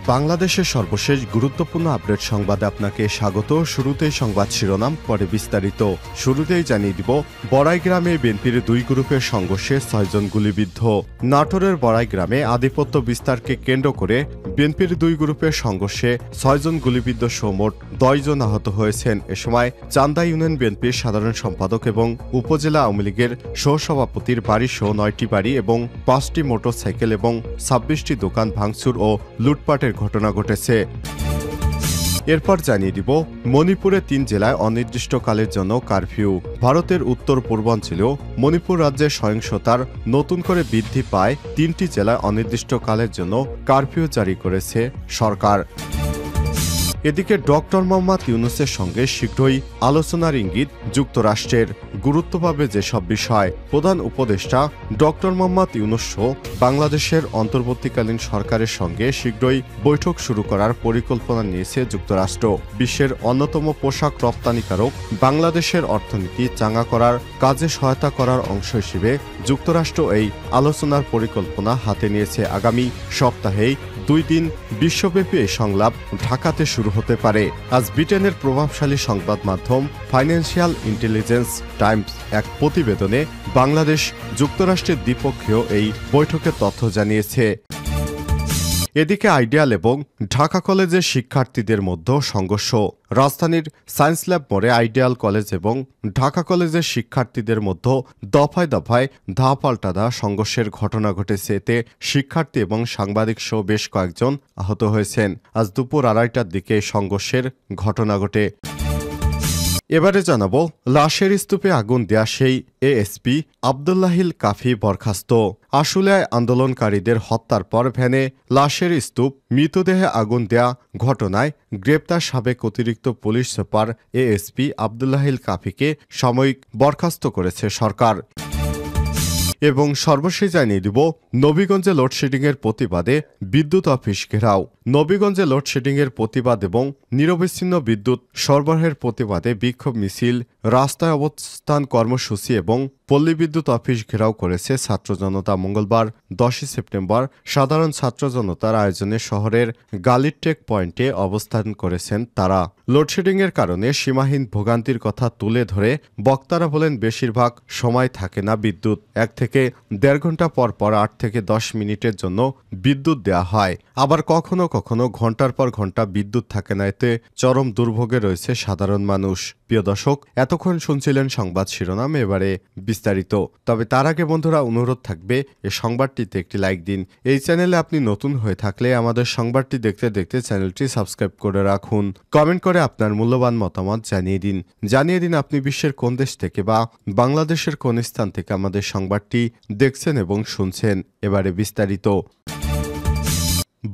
বাংলাদেশের সর্বশেষ গুরুত্বপূর্ণ আপডেট সংবাদে আপনাকে স্বাগত। শুরুতেই সংবাদ শিরোনাম, পরে বিস্তারিত। শুরুতেই জানিয়ে দিব, বড়াই গ্রামে বিএনপির দুই গ্রুপের সংঘর্ষে 6 জন গুলিবিদ্ধ। নাটোরের বড়াই গ্রামে আধিপত্য বিস্তারকে কেন্দ্র করে বিএনপির দুই গ্রুপের সংঘর্ষে 6 জন গুলিবিদ্ধ সহ মোট 10 জন আহত হয়েছেন। এ সময় চান্দা ইউনিয়ন বিএনপির সাধারণ সম্পাদক এবং উপজেলা আওয়ামী লীগের সহসভাপতির বাড়িসহ 9টি বাড়ি এবং 5টি মোটরসাইকেল এবং 26টি দোকান ভাঙচুর ও লুটপাটের ঘটনা ঘটেছে। এরপর জানিয়ে দিব, মণিপুরে 3 জেলায় অনির্দিষ্টকালের জন্য কারফিউ। ভারতের উত্তর পূর্বাঞ্চলীয় মণিপুর রাজ্যে সহিংসতার নতুন করে বৃদ্ধি পায় 3টি জেলায় অনির্দিষ্টকালের জন্য কারফিউ জারি করেছে সরকার। এদিকে ডক্টর মোহাম্মদ ইউনূসের সঙ্গে শীঘ্রই আলোচনার ইঙ্গিত যুক্তরাষ্ট্রের। গুরুত্ব পাবে যেসব বিষয়, প্রধান উপদেষ্টা ডক্টর মোহাম্মদ ইউনূস বাংলাদেশের অন্তর্বর্তীকালীন সরকারের সঙ্গে শীঘ্রই বৈঠক শুরু করার পরিকল্পনা নিয়েছে যুক্তরাষ্ট্র। বিশ্বের অন্যতম পোশাক রপ্তানিকারক বাংলাদেশের অর্থনীতি চাঙ্গা করার কাজে সহায়তা করার অংশ হিসেবে যুক্তরাষ্ট্র এই আলোচনার পরিকল্পনা হাতে নিয়েছে। আগামী সপ্তাহেই 2 দিন বিশ্বব্যাপী এই সংলাপ ঢাকাতে শুরু হতে পারে। আজ ব্রিটেনের প্রভাবশালী সংবাদ মাধ্যম ফাইন্যান্সিয়াল ইন্টেলিজেন্স টাইমস এক প্রতিবেদনে বাংলাদেশ যুক্তরাষ্ট্রের দ্বিপক্ষীয় এই বৈঠকের তথ্য জানিয়েছে। এদিকে আইডিয়াল এবং ঢাকা কলেজের শিক্ষার্থীদের মধ্যে সংঘর্ষ। রাজধানীর সায়েন্স ল্যাব মোড়ে আইডিয়াল কলেজ এবং ঢাকা কলেজের শিক্ষার্থীদের মধ্যে দফায় দফায় ধাপাল্টা সংঘর্ষের ঘটনা ঘটেছে। এতে শিক্ষার্থী এবং সাংবাদিক সহ বেশ কয়েকজন আহত হয়েছেন। আজ দুপুর 2:30টার দিকে সংঘর্ষের ঘটনা ঘটে। এবারে জানাবো, লাশের স্তূপে আগুন দেয়া সেই এএসপি আব্দুল্লাহিল কাফি বরখাস্ত। আশুলিয়ায় আন্দোলনকারীদের হত্যার পর ভ্যানে লাশের স্তূপ মৃতদেহে আগুন দেয়া ঘটনায় গ্রেপ্তার সাবেক অতিরিক্ত পুলিশ সুপার এএসপি আব্দুল্লাহিল কাফিকে সাময়িক বরখাস্ত করেছে সরকার। এবং সর্বশেষ জানিয়ে দিব, নবীগঞ্জে লোডশেডিংয়ের প্রতিবাদে বিদ্যুৎ অফিস ঘেরাও। নবীগঞ্জে লোডশেডিংয়ের প্রতিবাদ এবং নিরবিচ্ছিন্ন বিদ্যুৎ সরবরাহের প্রতিবাদে বিক্ষোভ মিছিল, রাস্তায় অবস্থান কর্মসূচি এবং পল্লী বিদ্যুৎ অফিস ঘেরাও করেছে ছাত্র জনতা। মঙ্গলবার 10 সেপ্টেম্বর সাধারণ ছাত্র জনতার আয়োজনে শহরের গালিরটেক পয়েন্টে অবস্থান করেছেন তারা। লোডশেডিংয়ের কারণে সীমাহীন ভোগান্তির কথা তুলে ধরে বক্তারা বলেন, বেশিরভাগ সময় থাকে না বিদ্যুৎ। 1 থেকে 1.5 ঘন্টা পর পর 8 থেকে 10 মিনিটের জন্য বিদ্যুৎ দেওয়া হয়। আবার কখনো কখনো ঘন্টার পর ঘন্টা বিদ্যুৎ থাকে না। এতে চরম দুর্ভোগে রয়েছে সাধারণ মানুষ। প্রিয় দর্শক, এতক্ষণ শুনছিলেন সংবাদ শিরোনাম, এবারে বিস্তারিত। তবে তার আগে বন্ধুরা, অনুরোধ থাকবে এই সংবাদটিতে একটি লাইক দিন। এই চ্যানেলে আপনি নতুন হয়ে থাকলে আমাদের সংবাদটি দেখতে দেখতে চ্যানেলটি সাবস্ক্রাইব করে রাখুন। কমেন্ট করে আপনার মূল্যবান মতামত জানিয়ে দিন আপনি বিশ্বের কোন দেশ থেকে বা বাংলাদেশের কোন স্থান থেকে আমাদের সংবাদটি দেখছেন এবং শুনছেন। এবারে বিস্তারিত।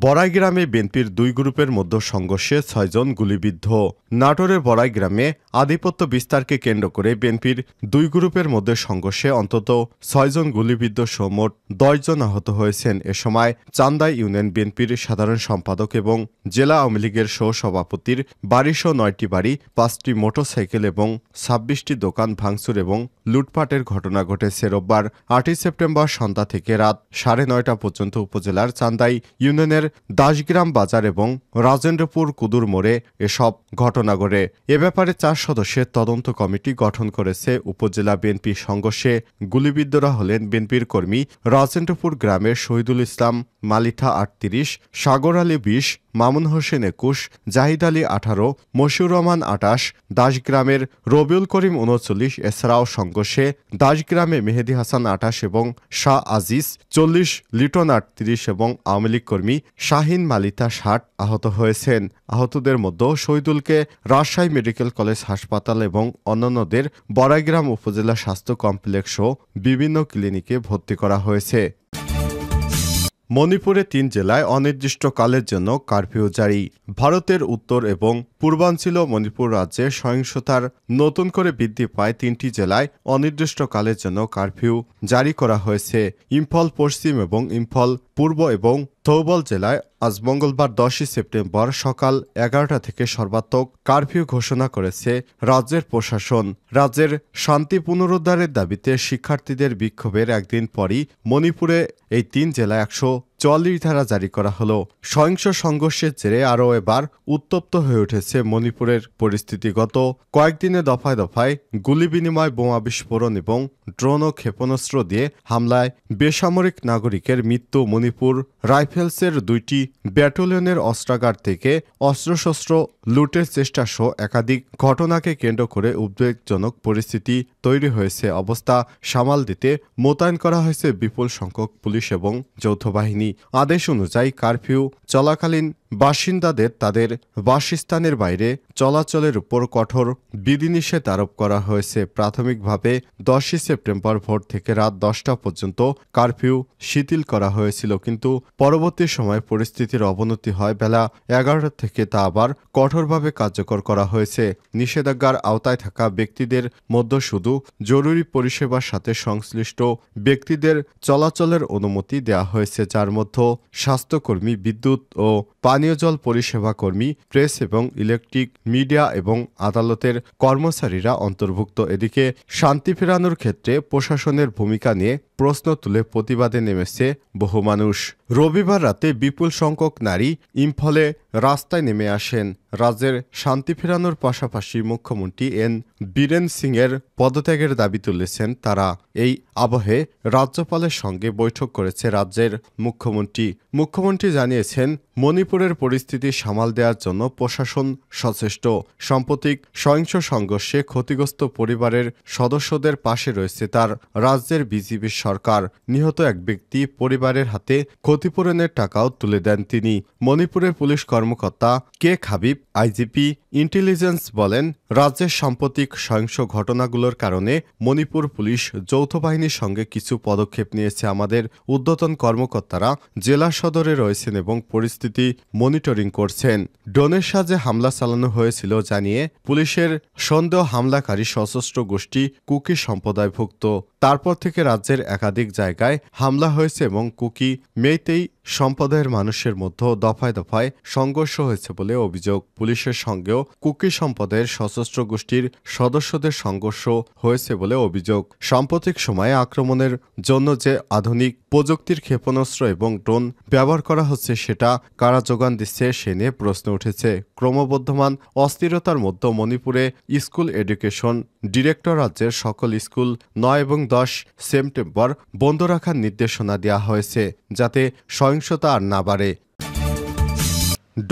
বড়াই গ্রামে বিএনপির দুই গ্রুপের মধ্যে সংঘর্ষে 6 জন গুলিবিদ্ধ। নাটোরের বড়াই গ্রামে আধিপত্য বিস্তারকে কেন্দ্র করে বিএনপির দুই গ্রুপের মধ্যে সংঘর্ষে অন্তত 6 জন গুলিবিদ্ধ সহ মোট 10 জন আহত হয়েছেন। এ সময় চান্দা ইউনিয়ন বিএনপির সাধারণ সম্পাদক এবং জেলা আওয়ামী লীগের সহসভাপতির বাড়িসহ 9টি বাড়ি, 5টি মোটরসাইকেল এবং 26টি দোকান ভাঙচুর এবং লুটপাটের ঘটনা ঘটেছে। রোববার 8 সেপ্টেম্বর সন্ধ্যা থেকে রাত 9:30টা পর্যন্ত উপজেলার চান্দাই ইউনিয়নের দাসগ্রাম বাজার এবং রাজেন্দ্রপুর কুদুর মোড়ে এসব ঘটনা ঘটে। এ ব্যাপারে 4 সদস্যের তদন্ত কমিটি গঠন করেছে উপজেলা বিএনপি। সংঘর্ষে গুলিবিদ্ধরা হলেন বিএনপির কর্মী রাজেন্দ্রপুর গ্রামের শহীদুল ইসলাম মালিথা 38, সাগর আলী 20, মামুন হোসেন 21, জাহিদ আলী 18, মশিউর রহমান 28, দাসগ্রামের রবিউল করিম 39। এছাড়াও সংঘর্ষে দাসগ্রামে মেহেদি হাসান 28 এবং শাহ আজিজ 40, লিটন 38 এবং আওয়ামী লীগ কর্মী শাহিন মালিতা 60 আহত হয়েছেন। আহতদের মধ্যে শহীদুলকে রাজশাহী মেডিকেল কলেজ হাসপাতাল এবং অন্যান্যদের বড়াইগ্রাম উপজেলা স্বাস্থ্য কমপ্লেক্স ও বিভিন্ন ক্লিনিকে ভর্তি করা হয়েছে। মণিপুরে 3 জেলায় অনির্দিষ্টকালের জন্য কারফিউ জারি। ভারতের উত্তর এবং পূর্বাঞ্চলীয় মণিপুর রাজ্যে সহিংসতার নতুন করে বৃদ্ধি পায় 3টি জেলায় অনির্দিষ্টকালের জন্য কারফিউ জারি করা হয়েছে। ইম্ফল পশ্চিম এবং ইম্ফল পূর্ব এবং থৌবল জেলায় আজ মঙ্গলবার 10 সেপ্টেম্বর সকাল 11টা থেকে সর্বাত্মক কারফিউ ঘোষণা করেছে রাজ্যের প্রশাসন। রাজ্যের শান্তি পুনরুদ্ধারের দাবিতে শিক্ষার্থীদের বিক্ষোভের একদিন পরই মণিপুরে এই 3 জেলায় 44 ধারা জারি করা হলো। সহিংস সংঘর্ষের জেরে আরও এবার উত্তপ্ত হয়ে উঠেছে মণিপুরের পরিস্থিতি। গত কয়েকদিনে দফায় দফায় গুলি বিনিময়, বোমা বিস্ফোরণ এবং ড্রোন ও ক্ষেপণাস্ত্র দিয়ে হামলায় বেসামরিক নাগরিকের মৃত্যু। মণিপুর রাইফেলসের 2টি ব্যাটালিয়নের অস্ত্রাগার থেকে অস্ত্রশস্ত্র লুটের চেষ্টা সহ একাধিক ঘটনাকে কেন্দ্র করে উদ্বেগজনক পরিস্থিতি তৈরি হয়েছে। অবস্থা সামাল দিতে মোতায়েন করা হয়েছে বিপুল সংখ্যক পুলিশ এবং যৌথ বাহিনী। আদেশ অনুযায়ী কারফিউ চলাকালীন বাসিন্দাদের তাদের বাসস্থানের বাইরে চলাচলের উপর কঠোর বিধিনিষেধ আরোপ করা হয়েছে। প্রাথমিকভাবে 10 সেপ্টেম্বর ভোর থেকে রাত 10টা পর্যন্ত কারফিউ শিথিল করা হয়েছিল, কিন্তু পরবর্তী সময়ে পরিস্থিতির অবনতি হয়। বেলা 11টা থেকে তা আবার কঠোরভাবে কার্যকর করা হয়েছে। নিষেধাজ্ঞার আওতায় থাকা ব্যক্তিদের মধ্যে শুধু জরুরি পরিষেবার সাথে সংশ্লিষ্ট ব্যক্তিদের চলাচলের অনুমতি দেওয়া হয়েছে, যার মধ্যে স্বাস্থ্যকর্মী, বিদ্যুৎ ও পানীয় জল পরিষেবা কর্মী, প্রেস এবং ইলেকট্রিক মিডিয়া এবং আদালতের কর্মচারীরা অন্তর্ভুক্ত। এদিকে শান্তি ফেরানোর ক্ষেত্রে প্রশাসনের ভূমিকা নিয়ে প্রশ্ন তুলে প্রতিবাদে নেমেছে বহু মানুষ। রবিবার রাতে বিপুল সংখ্যক নারী ইম্ফলে রাস্তায় নেমে আসেন। রাজ্যের শান্তি ফেরানোর পাশাপাশি মুখ্যমন্ত্রী এন বীরেন সিংয়ের পদত্যাগের দাবি তুলেছেন তারা। এই আবহে রাজ্যপালের সঙ্গে বৈঠক করেছে রাজ্যের মুখ্যমন্ত্রী জানিয়েছেন, মণিপুরের পরিস্থিতি সামাল দেওয়ার জন্য প্রশাসন সচেষ্ট। সাম্প্রতিক সহিংস সংঘর্ষে ক্ষতিগ্রস্ত পরিবারের সদস্যদের পাশে রয়েছে তার রাজ্যের বিজেপি সরকার। নিহত এক ব্যক্তি পরিবারের হাতে ক্ষতিপূরণের টাকাও তুলে দেন তিনি। মণিপুরের পুলিশ কর্মকর্তা কে হাবিব, আইজিপি ইন্টেলিজেন্স বলেন, রাজ্যের সাম্প্রতিক সহিংস ঘটনাগুলোর কারণে মণিপুর পুলিশ যৌথ বাহিনীর সঙ্গে কিছু পদক্ষেপ নিয়েছে। আমাদের ঊর্ধ্বতন কর্মকর্তারা জেলা সদরে রয়েছেন এবং পরিস্থিতি মনিটরিং করছেন। ড্রোনের সাহায্যে হামলা চালানো হয়েছিল জানিয়ে পুলিশের সন্দেহ হামলাকারী সশস্ত্র গোষ্ঠী কুকি সম্প্রদায়ভুক্ত। তারপর থেকে রাজ্যের একাধিক জায়গায় হামলা হয়েছে এবং কুকি মেইতেই সম্প্রদায়ের মানুষের মধ্যে দফায় দফায় সংঘর্ষ হয়েছে বলে অভিযোগ। পুলিশের সঙ্গেও কুকি সম্প্রদায়ের সশস্ত্র গোষ্ঠীর সদস্যদের সংঘর্ষ হয়েছে বলে অভিযোগ। সাম্প্রতিক সময়ে আক্রমণের জন্য যে আধুনিক প্রযুক্তির ক্ষেপণাস্ত্র এবং ড্রোন ব্যবহার করা হচ্ছে সেটা কারা যোগান দিচ্ছে সে নিয়ে প্রশ্ন উঠেছে। ক্রমবর্ধমান অস্থিরতার মধ্যে মণিপুরে স্কুল এডুকেশন ডিরেক্টর রাজ্যের সকল স্কুল 9 এবং 10 সেপ্টেম্বর বন্ধ রাখার নির্দেশনা দেওয়া হয়েছে, যাতে সহিংসতা আর না বাড়ে।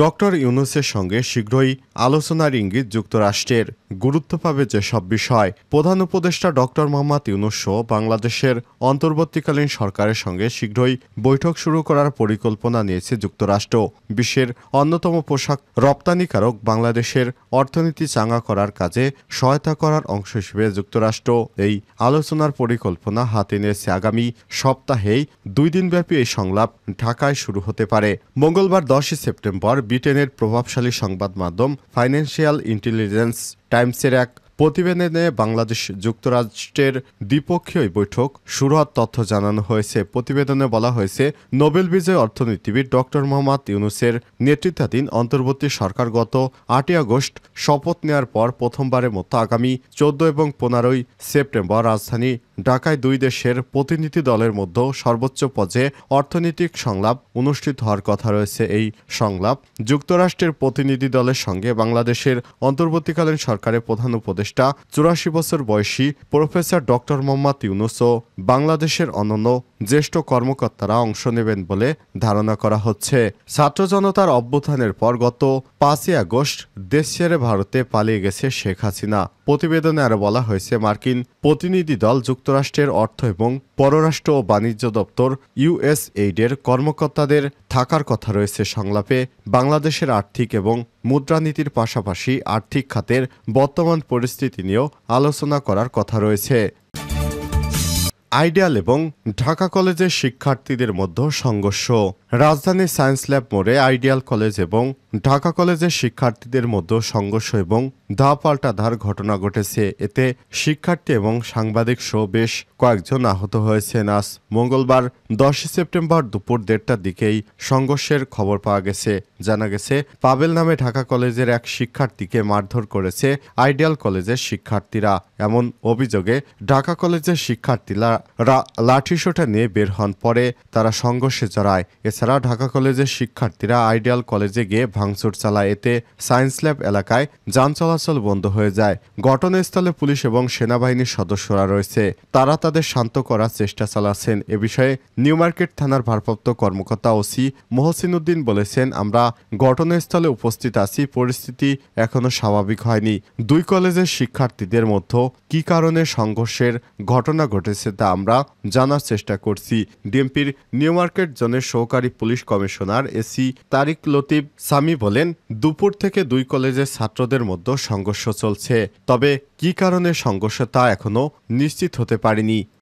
ডক্টর ইউনূসের সঙ্গে শীঘ্রই আলোচনার ইঙ্গিত যুক্তরাষ্ট্রের। গুরুত্ব পাবে যেসব বিষয়। প্রধান উপদেষ্টা ডক্টর মোহাম্মদ ইউনূস সহ বাংলাদেশের অন্তর্বর্তীকালীন সরকারের সঙ্গে শীঘ্রই বৈঠক শুরু করার পরিকল্পনা নিয়েছে যুক্তরাষ্ট্র। বিশ্বের অন্যতম পোশাক রপ্তানিকারক বাংলাদেশের অর্থনীতি চাঙ্গা করার কাজে সহায়তা করার অংশ হিসেবে যুক্তরাষ্ট্র এই আলোচনার পরিকল্পনা হাতে নিয়েছে। আগামী সপ্তাহেই 2 দিনব্যাপী এই সংলাপ ঢাকায় শুরু হতে পারে। মঙ্গলবার 10 সেপ্টেম্বর ব্রিটেনের প্রভাবশালী সংবাদ মাধ্যম ফাইন্যান্সিয়াল ইন্টেলিজেন্স টাইমসের এক প্রতিবেদনে বাংলাদেশ যুক্তরাষ্ট্রের দ্বিপক্ষীয় বৈঠক শুরু হওয়ার তথ্য জানানো হয়েছে। প্রতিবেদনে বলা হয়েছে, নোবেল বিজয়ী অর্থনীতিবিদ ডক্টর মোহাম্মদ ইউনূসের নেতৃত্বাধীন অন্তর্বর্তী সরকার গত 8 আগস্ট শপথ নেওয়ার পর প্রথমবারের মতো আগামী 14 এবং 15 সেপ্টেম্বর রাজধানী ঢাকায় 2 দেশের প্রতিনিধি দলের মধ্যে সর্বোচ্চ পর্যায়ে অর্থনৈতিক সংলাপ অনুষ্ঠিত হওয়ার কথা রয়েছে। এই সংলাপ যুক্তরাষ্ট্রের প্রতিনিধি দলের সঙ্গে বাংলাদেশের অন্তর্বর্তীকালীন সরকারের প্রধান উপদেষ্টা 84 বছর বয়সী প্রফেসর ডক্টর মোহাম্মদ ইউনূস ও বাংলাদেশের অন্যান্য জ্যেষ্ঠ কর্মকর্তারা অংশ নেবেন বলে ধারণা করা হচ্ছে। ছাত্র জনতার অভ্যুত্থানের পর গত 5 আগস্ট দেশ ছেড়ে ভারতে পালিয়ে গেছে শেখ হাসিনা। প্রতিবেদনে আরও বলা হয়েছে, মার্কিন প্রতিনিধি দল যুক্তরাষ্ট্রের অর্থ এবং পররাষ্ট্র ও বাণিজ্য দপ্তর ইউএসএইডের কর্মকর্তাদের থাকার কথা রয়েছে। সংলাপে বাংলাদেশের আর্থিক এবং মুদ্রানীতির পাশাপাশি আর্থিক খাতের বর্তমান পরিস্থিতি নিয়েও আলোচনা করার কথা রয়েছে। আইডিয়াল এবং ঢাকা কলেজের শিক্ষার্থীদের মধ্যে সংঘর্ষ। রাজধানীর সায়েন্স ল্যাব মোড়ে আইডিয়াল কলেজ এবং ঢাকা কলেজের শিক্ষার্থীদের মধ্যে সংঘর্ষ এবং দাপাল্টাধার ঘটনা ঘটেছে। এতে শিক্ষার্থী এবং সাংবাদিক সহ বেশ কয়েকজন আহত হয়েছেন। আজ মঙ্গলবার 10 সেপ্টেম্বর দুপুর 1:30টার দিকেই সংঘর্ষের খবর পাওয়া গেছে। জানা গেছে, পাবেল নামে ঢাকা কলেজের এক শিক্ষার্থীকে মারধর করেছে আইডিয়াল কলেজের শিক্ষার্থীরা। এমন অভিযোগে ঢাকা কলেজের শিক্ষার্থীরা লাঠিসোঁটা নিয়ে বের হন। পরে তারা সংঘর্ষে জড়ায়। এছাড়া ঢাকা কলেজের শিক্ষার্থীরা আইডিয়াল কলেজে গিয়ে ভাঙচুর চালায়। এতে সায়েন্স ল্যাব এলাকায় যান চলাচল বন্ধ হয়ে যায়। ঘটনাস্থলে পুলিশ এবং সেনাবাহিনীর সদস্যরা রয়েছে। তারা তাদের শান্ত করার চেষ্টা চালাচ্ছেন। এ বিষয়ে নিউ মার্কেট থানার ভারপ্রাপ্ত কর্মকর্তা ওসি মহসিন উদ্দিন বলেছেন, আমরা ঘটনাস্থলে উপস্থিত আছি, পরিস্থিতি এখনো স্বাভাবিক হয়নি। দুই কলেজের শিক্ষার্থীদের মধ্যে কী কারণে সংঘর্ষের ঘটনা ঘটেছে তা আমরা জানার চেষ্টা করছি। ডিএমপির নিউ মার্কেট জোনের সহকারী পুলিশ কমিশনার এসি তারিক লতিফ সামি বলেন, দুপুর থেকে দুই কলেজের ছাত্রদের মধ্যে সংঘর্ষ চলছে। তবে কী কারণে সংঘর্ষ তা এখনো নিশ্চিত হতে পারেনি।